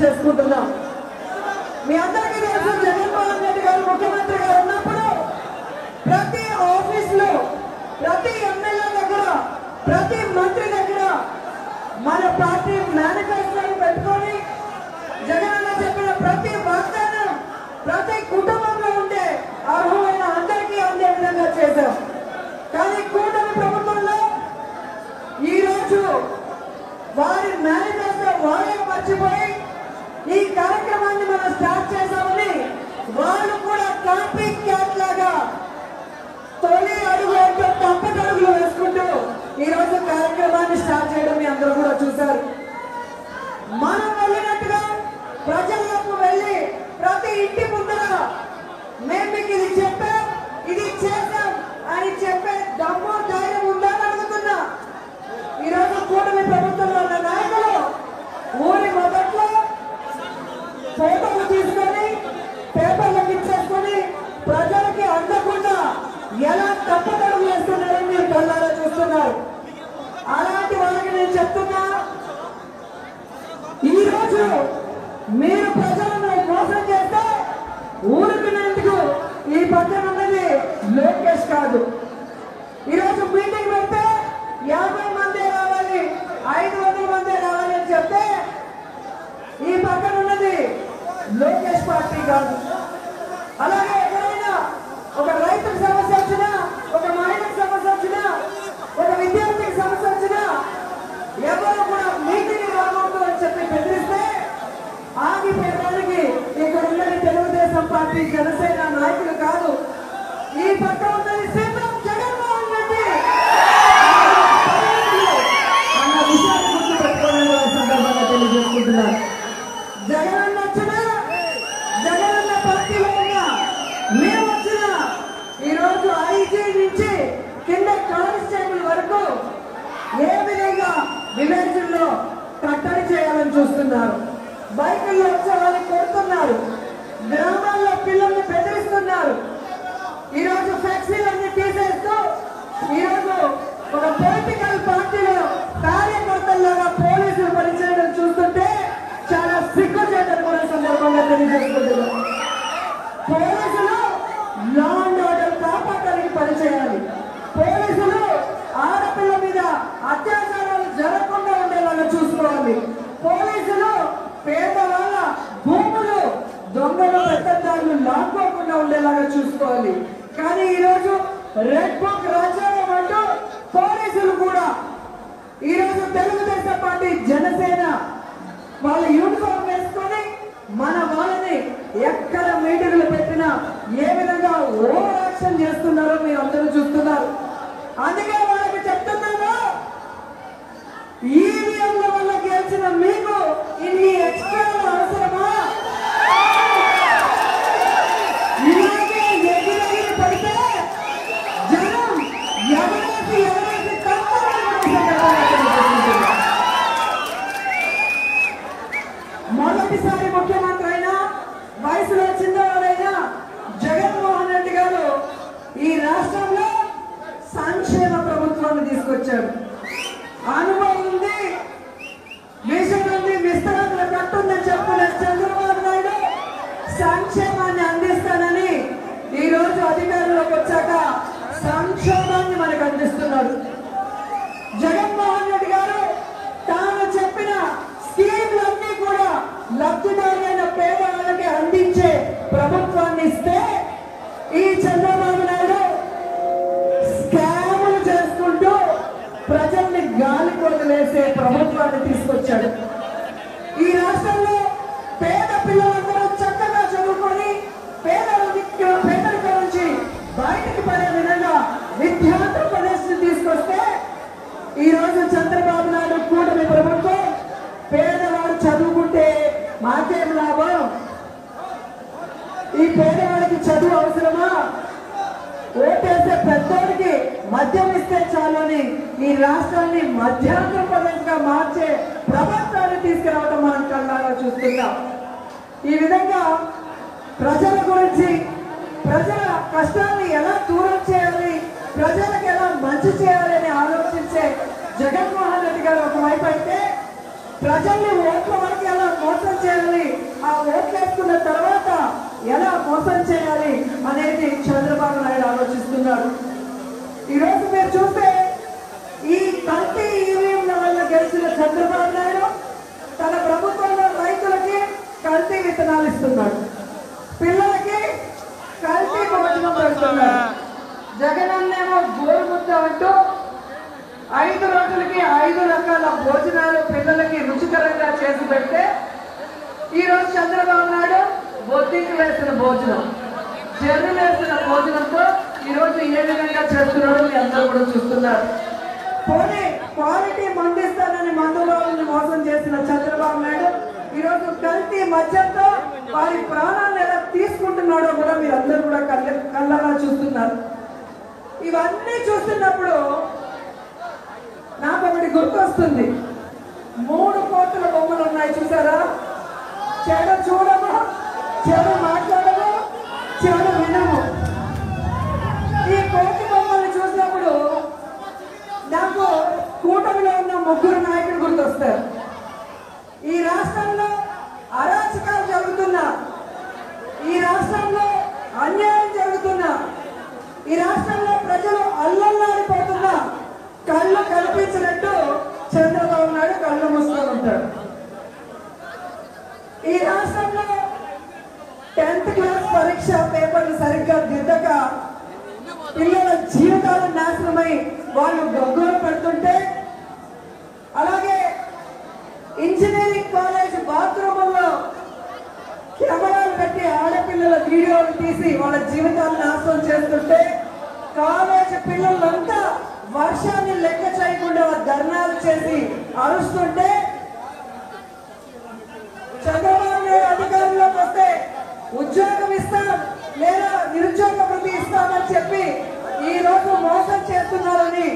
చేసుకుంటున్నాం. మీ అందరికీ తెలుసు జగన్మోహన్ రెడ్డి గారు ముఖ్యమంత్రిగా ఉన్నప్పుడు ప్రతి ఆఫీసులో, ప్రతి ఎమ్మెల్యే దగ్గర, ప్రతి మంత్రి దగ్గర మన పార్టీ మేనిఫెస్టోని పెట్టుకొని జగనన్న చెప్పిన ప్రతి వాగ్దానం ప్రతి కుటుంబంలో ఉండే అర్హులైన అందరికీ అందే విధంగా చేశాం. కానీ కూటమి ప్రభుత్వంలో ఈరోజు వారి మేనిఫెస్టో వారే మర్చిపోయి ఈ కార్యక్రమాన్ని మనం స్టార్ట్ చేశామని వాళ్ళు కూడా కాపీ క్యాట్ లాగా తొలి అడుగు అంటే తప్పటడుగులు వేసుకుంటూ ఈరోజు కార్యక్రమాన్ని స్టార్ట్ చేయడం మీ అందరూ కూడా చూశారు. మనం వెళ్ళినట్టుగా ప్రజలకు వెళ్ళి ప్రతి ఇంటి ముందర మేము మీకు ఇది చెప్పాం, ఇది చేశాం అని చెప్పే దమ్ము ధైర్యం ఉందని అడుగుతున్నా. ఈరోజు కూటమి ప్రభుత్వంలో ఉన్న నాయకులు ఊరి మొదట్లో ఫోటోలు తీసుకొని పేపర్లకు ఇచ్చేసుకొని ప్రజలకి అందకుండా ఎలా తప్పటడుగు వేస్తున్నారని మీరు కళ్ళారా చూస్తున్నారు. అలాంటి వాళ్ళకి నేను చెప్తున్నా, ఈరోజు మీరు ప్రజలను మోసం చేస్తే ఊరుకునేందుకు ఈ పక్కన ఉన్నది లోకేష్ కాదు. ఈరోజు మీటింగ్ పెడితే 50 మందే రావాలి, 500 మందే రావాలి అని చెప్తే ఈ పక్కన ఉన్నది లోకేష్ పార్టీ కాదు. అలాగే ఎవరైనా ఒక రైతుకు సమస్య వచ్చినా, ఒక మహిళకు సమస్య వచ్చినా, ఒక విద్యార్థికి సమస్య వచ్చినా ఎవరు కూడా మీటింగ్ రాకూడదు అని చెప్పి బెదిరిస్తే ఆగిపోయడానికి ఇక్కడ ఉన్నది తెలుగుదేశం పార్టీ జనసేన నాయకులు కాదు, ఈ పక్క ఉన్నది సీఎం జగన్మోహన్ రెడ్డి అన్న విషయాన్ని గుర్తు పెట్టుకోవాలని సందర్భంగా తెలియజేసుకుంటున్నారు. జగనన్న వచ్చినా, జగనన్న పార్టీలో ఉన్నా, మేము వచ్చినా ఈరోజు ఐజీ నుంచి కింద కానిస్టేబుల్ వరకు ఏ విధంగా విలేజ్లో కట్టడి చేయాలని చూస్తున్నారు. బైకుల్లో వచ్చే వాళ్ళని కొడుతున్నారు, గ్రామాల్లో పిల్లల్ని బెదిరిస్తున్నారు. ఈరోజు ఫ్లెక్సీలన్నీ తీసేస్తూ ఈరోజు ఒక పొలిటికల్ పార్టీలో కార్యకర్తల్లాగా పోలీసులు పనిచేయడం చూస్తుంటే చాలా సిగ్గుచేటని కూడా సందర్భంగా తెలియజేసుకుంటున్నారు. పోలీసులు లా అండ్ ఆర్డర్ కాపాడడానికి పనిచేయాలి. పోలీసులు ఆడపిల్ల మీద అత్యాచారాలు జరగకుండా ఉండేలాగా చూసుకోవాలి. పోలీసులు పేదవాళ్ళ భూములు దొంగలు పెద్దదారులు లాక్కోకుండా ఉండేలాగా చూసుకోవాలి. కానీ ఈరోజు రెడ్ బుక్ రాజ్యాంగం అంటూ పోలీసులు కూడా ఈరోజు తెలుగుదేశం పార్టీ జనసేన వాళ్ళ యూనిఫామ్ వేసుకొని మన వాళ్ళని ఎక్కడ మీటింగ్లు పెట్టినా ఏ విధంగా ఓవర్ యాక్షన్ చేస్తున్నారో మీరు అందరూ చూస్తున్నారు. అందుకే వాళ్ళకి చెప్తున్నాను, ఈవీఎంల వల్ల గెలిచిన మీకు ఇన్ని ఎక్స్ట్రా అవసరమా? ఇలాగే ఎగిరెగిరి పడితే జనం ఎవరికి మొదటిసారి ముఖ్యమంత్రి అయినా, వయసులో చిన్నవాడైనా జగన్మోహన్ రెడ్డి గారు ఈ రాష్ట్రంలో సంక్షేమ ప్రభుత్వాన్ని తీసుకొచ్చారు. అనుభవం ఉంది, విషయం ఉంది, విస్తరణ కట్టుందని చెప్పుకున్న చంద్రబాబు నాయుడు సంక్షేమాన్ని అందిస్తానని ఈ రోజు అధికారంలోకి వచ్చాక సంక్షేమాన్ని మనకు అందిస్తున్నారు. జగన్మోహన్ రెడ్డి గారు తాను చెప్పిన స్కీమ్లన్నీ కూడా లబ్ధిదారులైన పేదవాళ్ళకి అందించే ప్రభుత్వాన్ని ఇస్తే ఈ చంద్రబాబు నాయుడు స్కాములు చేసుకుంటూ ప్రజల్ని గాలి వదిలేసే ప్రభుత్వాన్ని తీసుకొచ్చాడు. ఈ రాష్ట్రంలో పేద పిల్లలందరూ చక్కగా చదువుకొని పేదరికం నుంచి బయటకు పడే విధంగా విద్యార్థుల ప్రదేశం తీసుకొస్తే ఈ రోజు చంద్రబాబు నాయుడు కూటమి ప్రభుత్వం పేదవాడు చదువుకుంటే మాకేం లాభం, ఈ పేదవాడికి చదువు అవసరమా, ఓటేసే పెద్దోడికి మద్యం ఇస్తే చాలని ఈ రాష్ట్రాన్ని మధ్యాంధ్రప్రదేశ్ గా మార్చే ప్రభుత్వాన్ని తీసుకురావడం మనం కళ్ళారా చూస్తున్నాం. ఈ విధంగా ప్రజల గురించి, ప్రజల కష్టాన్ని ఎలా దూరం చేయాలి, ప్రజలకు ఎలా మంచి చేయాలని ఆలోచించే జగన్మోహన్ రెడ్డి గారు ఒకవైపు అయితే, ప్రజల్ని ఓట్ల వరకు ఎలా మోసం చేయాలి, ఆ ఓట్లు వేసుకున్న తర్వాత ఎలా మోసం చేయాలి అనేది చంద్రబాబు నాయుడు ఆలోచిస్తున్నారు. ఈరోజు మీరు చూస్తే ఈ కల్తీ ఈవీఎంల వల్ల గెలిచిన చంద్రబాబు నాయుడు తన ప్రభుత్వంలో రైతులకి కల్తీ విత్తనాలు ఇస్తున్నాడు, పిల్లలకి కల్తీ భోజనం పెడుతున్నాడు. జగనన్నేమో గోరుముద్ద అంటూ 5 రోజులకి 5 రకాల భోజనాలు పిల్లలకి రుచికరంగా చేసి పెడితే ఈరోజు చంద్రబాబు నాయుడు బొద్దింకి వేసిన భోజనం, జర్రు వేసిన భోజనంతో ఈరోజు ఏ విధంగా చేస్తున్నాడో మీ అందరూ కూడా చూస్తున్నారు. పోనీ క్వాలిటీ మందిస్తానని మందుబాబుని మోసం చేసిన చంద్రబాబు నాయుడు ఈరోజు కల్తీ మద్యంతో వారి ప్రాణాలను ఎలా తీసుకుంటున్నాడో కూడా మీరు అందరూ కూడా కళ్ళలా చూస్తున్నారు. ఇవన్నీ చూస్తున్నప్పుడు నాకు ఒకటి గుర్తొస్తుంది. 3 కోట్ల బొమ్మలు ఉన్నాయి చూసారా? చెడు చూడము, చెడు మాట్లాడము, చెడు వినము. ఈ కోటి బొమ్మల్ని చూసినప్పుడు నాకు కూటమిలో ఉన్న 3 నాయకులు గుర్తొస్తారు. ఈ రాష్ట్రంలో అరాచకాలు జరుగుతున్నా, ఈ రాష్ట్రంలో అన్యాయం జరుగుతున్నా, ఈ రాష్ట్రంలో ప్రజలు అల్లల్లాడిపోతున్నా కళ్ళు కనిపించినట్టు చంద్రబాబు నాయుడు కళ్ళు మూసుకొని ఉంటాడు. ఈ రాష్ట్రంలో 10th క్లాస్ పరీక్ష పేపర్లు సరిగ్గా దిద్దక పిల్లల జీవితాలు నాశనమై వాళ్ళు గొగ్గోలు పెడుతుంటే, అలాగే ఇంజనీరింగ్ కాలేజ్ బాత్రూముల్లో కెమెరాలు పెట్టి ఆడపిల్లల వీడియోలు తీసి వాళ్ళ జీవితాలు నాశనం చేస్తుంటే, కాలేజ్ పిల్లలంతా వర్షాన్ని లెక్క చేయకుండా ధర్నాలు చేసి అరుస్తుంటే, చంద్రబాబు నాయుడు అధికారంలోకి వస్తే ఉద్యోగం ఇస్తాం లేదా నిరుద్యోగ వృత్తి ఇస్తామని చెప్పి ఈ రోజు మోసం చేస్తున్నారని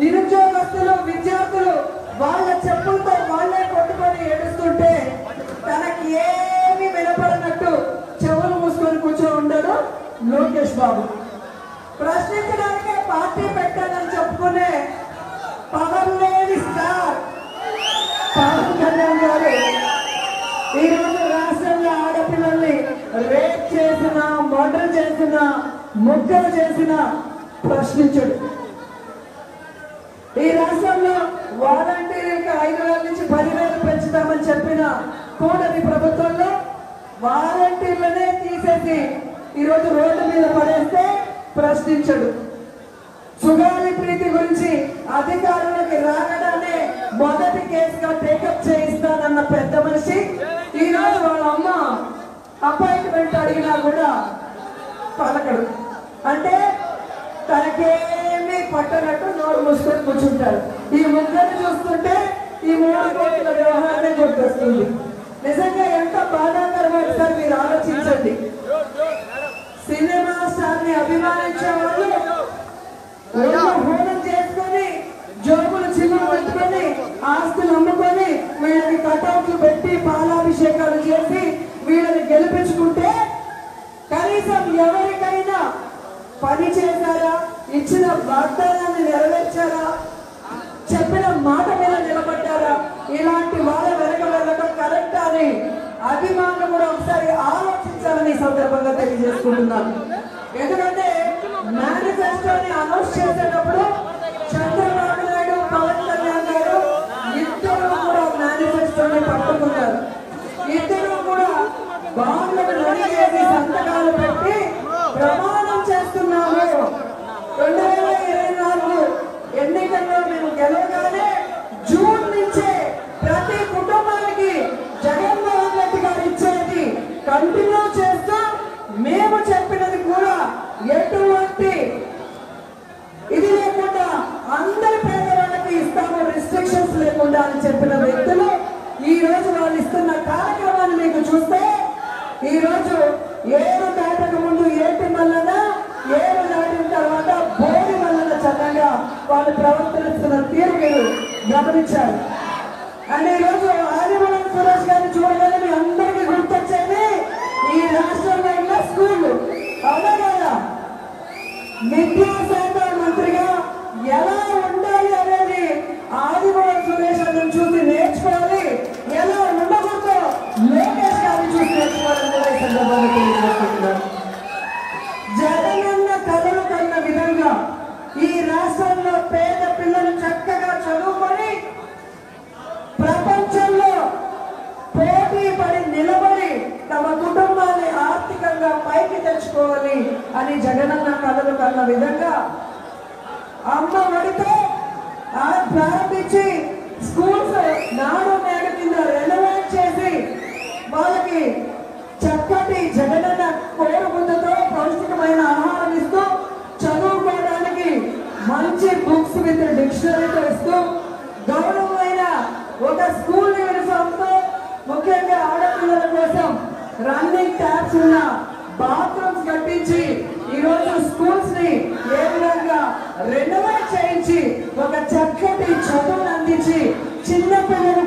నిరుద్యోగస్తులు విద్యార్థులు వాళ్ళ చెప్పులతో వాళ్ళే కొట్టుకొని ఏడుస్తుంటే తనకి ఏమీ వినపడినట్టు చెవులు మూసుకొని కూర్చొని ఉండడు లోకేష్ బాబు. ప్రశ్నించడానికే పార్టీ పెట్టానని చెప్పుకునే పవర్ లేని స్టార్ పవన్ కళ్యాణ్ గారు ఈరోజు రాష్ట్రంలో ఆడపిల్లల్ని రేప్ చేసిన, మర్డర్ చేసిన, ముక్కలు చేసిన ప్రశ్నించడు. ఈ రాష్ట్రంలో వాలంటీర్లకు 5,000 నుంచి 10,000 పెంచుతామని చెప్పిన కూటమి ప్రభుత్వంలో వాలంటీర్లనే తీసేసి ఈరోజు రోడ్డు మీద పడేస్తే ప్రశ్నించడు. సుగాలి ప్రీతి గురించి అధికారులకి రాకడానే మొదటి కేసుగా టేకప్ చేయిస్తానన్న పెద్ద మనిషి ఈరోజు వాళ్ళ అమ్మ అపాయింట్మెంట్ అడిగినా కూడా పలకడు. అంటే తనకేమీ పట్టనట్టు నోరు మూసుకొని కూర్చుంటారు. ఈ ముగ్గురిని చూస్తుంటే ఈ 3 కోట్ల వ్యవహారమే గుర్తొస్తుంది. నిజంగా ఎంత బాధాకరమైన సార్ మీరు ఆలోచించండి. సినిమా స్టార్ ని అభిమానించే వాళ్ళు హోనం చేసుకొని జోబులు చిల్లులు పెట్టుకొని ఆస్తులు అమ్ముకొని వీళ్ళకి కటౌట్లు పెట్టి పాలాభిషేకాలు చేసి వీళ్ళని గెలిపించుకుంటే కనీసం ఎవరికైనా పని చేశారా, ఇచ్చిన వాగ్దానాన్ని నెరవేర్చారా, చెప్పిన మాట మీద నిలబడ్డారా, ఇలాంటి వాళ్ళ వెనక వెళ్ళడం కరెక్ట్ అని అభిమానులు కూడా ఒకసారి ఆలోచించాలని సందర్భంగా తెలియజేసుకుంటున్నాను. ఎందుకంటే మేనిఫెస్టోని అనౌన్స్ చేసేటప్పుడు చంద్రబాబు నాయుడు, పవన్ కళ్యాణ్ గారు ఇద్దరు కూడా మేనిఫెస్టోని పట్టుకున్నారు. ఇద్దరు కూడా బాండ్లను రెడీ చేసి సంతకాలు పెట్టి ప్రమాణం చేస్తున్నారు. 2024 ఎన్నికల్లో మేము గెలవగానే జూన్ నుంచే ప్రతి కుటుంబానికి జగన్మోహన్ రెడ్డి గారు ఇచ్చేది కంటిన్యూ చేస్తూ మేము చెప్పినది కూడా ఎటువంటి ఇది లేకుండా అందరి పేదవాళ్ళకి ఇస్తాము, రిస్ట్రిక్షన్స్ లేకుండా అని చెప్పిన వ్యక్తులు ఈ రోజు వాళ్ళు ఇస్తున్న కార్యక్రమాన్ని మీకు చూస్తే ఈ రోజు 7 దాటక ముందు 8 మల్లన, 7 దాటిన తర్వాత బోడి మల్లన చక్కగా వాళ్ళు ప్రవర్తిస్తున్న తీరు మీరు గమనించారు. అండ్ ఈ రోజు ఆదిమూలం సురేష్ గారిని చూడగానే మీ అందరికీ గుర్తొచ్చేది ఈ రాష్ట్రంలో ఉన్న స్కూళ్ళు. అవునా కదా? విద్యాశాఖ మంత్రిగా ఎలా ఉండాలి అనేది ఆదిమూలం సురేష్ గారిని చూసి నేర్చుకోవాలి. అన్న విధంగా అమ్మ ఒడితో ప్రారంభించి స్కూల్స్ నాడు నేడు కింద రెనోవేట్ చేసి వాళ్ళకి చక్కటి జగనన్న కోరుకుందతో పౌష్టికమైన ఆహారం ఇస్తూ చదువుకోవడానికి మంచి బుక్స్ విత్ డిక్షనరీతో ఇస్తూ గౌరవమైన ఒక స్కూల్ యూనిఫామ్ తో ముఖ్యంగా ఆడపిల్లల కోసం రన్నింగ్ ట్యాప్స్ ఉన్న బాత్రూమ్స్ కట్టించి ఈరోజు స్కూల్స్ ని ఏ విధంగా రెనోవేట్ చేయించి ఒక చక్కటి చదువును అందించి చిన్న పిల్లలు